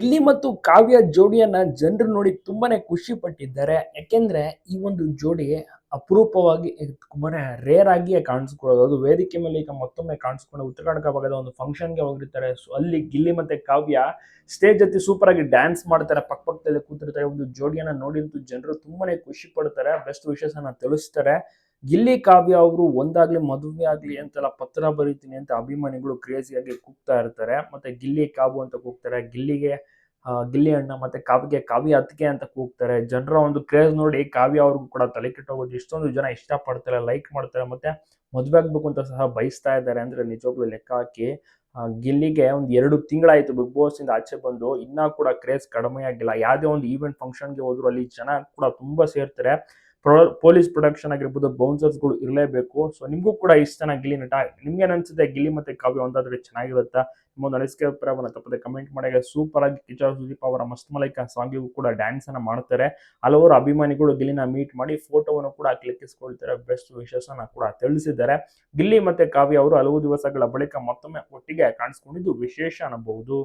ಗಿಲ್ಲಿ ಮತ್ತು ಕಾವ್ಯ ಜೋಡಿಯನ್ನ ಜನರು ನೋಡಿ ತುಂಬಾನೇ ಖುಷಿ ಪಟ್ಟಿದ್ದಾರೆ. ಯಾಕೆಂದ್ರೆ ಈ ಒಂದು ಜೋಡಿ ಅಪರೂಪವಾಗಿ ತುಂಬಾನೇ ರೇರ್ ಆಗಿಯೇ ಕಾಣಿಸ್ಕೊಳ್ಳೋದು. ಅದು ವೇದಿಕೆ ಮೇಲೆ ಈಗ ಮತ್ತೊಮ್ಮೆ ಕಾಣಿಸ್ಕೊಂಡು ಉತ್ತರ ಕರ್ನಾಟಕ ಭಾಗದ ಒಂದು ಫಂಕ್ಷನ್‌ಗೆ ಹೋಗಿರ್ತಾರೆ. ಸೊ ಅಲ್ಲಿ ಗಿಲ್ಲಿ ಮತ್ತೆ ಕಾವ್ಯ ಸ್ಟೇಜ್ ಹತ್ತಿ ಸೂಪರ್ ಆಗಿ ಡ್ಯಾನ್ಸ್ ಮಾಡ್ತಾರೆ. ಪಕ್ಕದಲ್ಲಿ ಕೂತಿರ್ತಾರೆ. ಒಂದು ಜೋಡಿಯನ್ನ ನೋಡಿಂತು ಜನರು ತುಂಬಾನೇ ಖುಷಿ ಪಡ್ತಾರೆ. ಬೆಸ್ಟ್ ವಿಶಸ್ ಅನ್ನ ತಿಳಿಸ್ತಾರೆ. ಗಿಲ್ಲಿ ಕಾವ್ಯ ಅವರು ಒಂದಾಗ್ಲಿ ಮದುವೆ ಆಗ್ಲಿ ಅಂತೆಲ್ಲ ಪತ್ರ ಬರೀತೀನಿ ಅಂತ ಅಭಿಮಾನಿಗಳು ಕ್ರೇಜಿಯಾಗಿ ಕೂಗ್ತಾ ಇರ್ತಾರೆ. ಮತ್ತೆ ಗಿಲ್ಲಿ ಕಾವು ಅಂತ ಕೂಗ್ತಾರೆ. ಗಿಲ್ಲಿಗೆ ಗಿಲ್ಲಿ ಅಣ್ಣ ಮತ್ತೆ ಕಾವ್ಯಗೆ ಕಾವ್ಯ ಅತ್ತಿಗೆ ಅಂತ ಕೂಗ್ತಾರೆ. ಜನರ ಒಂದು ಕ್ರೇಜ್ ನೋಡಿ ಕಾವ್ಯ ಅವ್ರಿಗೂ ಕೂಡ ತಲೆ ಕೆಟ್ಟೋಗೋದು. ಇಷ್ಟೊಂದು ಜನ ಇಷ್ಟ ಪಡ್ತಾರೆ, ಲೈಕ್ ಮಾಡ್ತಾರೆ, ಮತ್ತೆ ಮದುವೆ ಆಗ್ಬೇಕು ಅಂತ ಸಹ ಬಯಸ್ತಾ ಇದ್ದಾರೆ ಅಂದ್ರೆ ನಿಜವಾಗ್ಲೂ ಲೆಕ್ಕ ಹಾಕಿ. ಗಿಲ್ಲಿಗೆ ಒಂದು 2 ತಿಂಗಳಾಯ್ತು ಬಿಗ್ ಬಾಸ್ ಇಂದ ಆಚೆ ಬಂದು, ಇನ್ನ ಕೂಡ ಕ್ರೇಜ್ ಕಡಿಮೆ ಆಗಿಲ್ಲ. ಯಾವುದೇ ಒಂದು ಈವೆಂಟ್ ಫಂಕ್ಷನ್ಗೆ ಹೋದ್ರು ಅಲ್ಲಿ ಜನ ಕೂಡ ತುಂಬಾ ಸೇರ್ತಾರೆ. ಪೊಲೀಸ್ ಪ್ರೊಡಕ್ಷನ್ ಆಗಿರ್ಬೋದು, ಬೌನ್ಸರ್ಸ್ಗಳು ಇರಲೇಬೇಕು. ಸೊ ನಿಮಗೂ ಕೂಡ ಇಷ್ಟನಾ ಗಿಲ್ಲಿ ನಟ? ನಿಮ್ಗೇನ್ ಅನ್ಸುತ್ತೆ? ಗಿಲ್ಲಿ ಮತ್ತೆ ಕಾವ್ಯ ಒಂದಾದ್ರೆ ಚೆನ್ನಾಗಿರುತ್ತಾ? ನಿಮ್ಮೊಂದು ಅನಿಸಿಕೆ ಅಭಿಪ್ರಾಯವನ್ನು ತಪ್ಪದೆ ಕಮೆಂಟ್ ಮಾಡಿ. ಸೂಪರ್ ಆಗಿ ಕಿಚ್ಚ ಸುದೀಪ್ ಅವರ ಮಸ್ತ್ ಮಲೈಕ ಸಾಂಗಿಗೂ ಕೂಡ ಡ್ಯಾನ್ಸ್ ಅನ್ನ ಮಾಡ್ತಾರೆ. ಹಲವಾರು ಅಭಿಮಾನಿಗಳು ಗಿಲ್ಲಿನ ಮೀಟ್ ಮಾಡಿ ಫೋಟೋವನ್ನು ಕೂಡ ಕ್ಲಿಕ್ಕಿಸ್ಕೊಳ್ತಾರೆ. ಬೆಸ್ಟ್ ವಿಶಸ್ ಅನ್ನ ಕೂಡ ತಿಳಿಸಿದ್ದಾರೆ. ಗಿಲ್ಲಿ ಮತ್ತೆ ಕಾವ್ಯ ಅವರು ಹಲವು ದಿವಸಗಳ ಬಳಿಕ ಮತ್ತೊಮ್ಮೆ ಒಟ್ಟಿಗೆ ಕಾಣಿಸಿಕೊಂಡಿದ್ದು ವಿಶೇಷ ಅನ್ನಬಹುದು.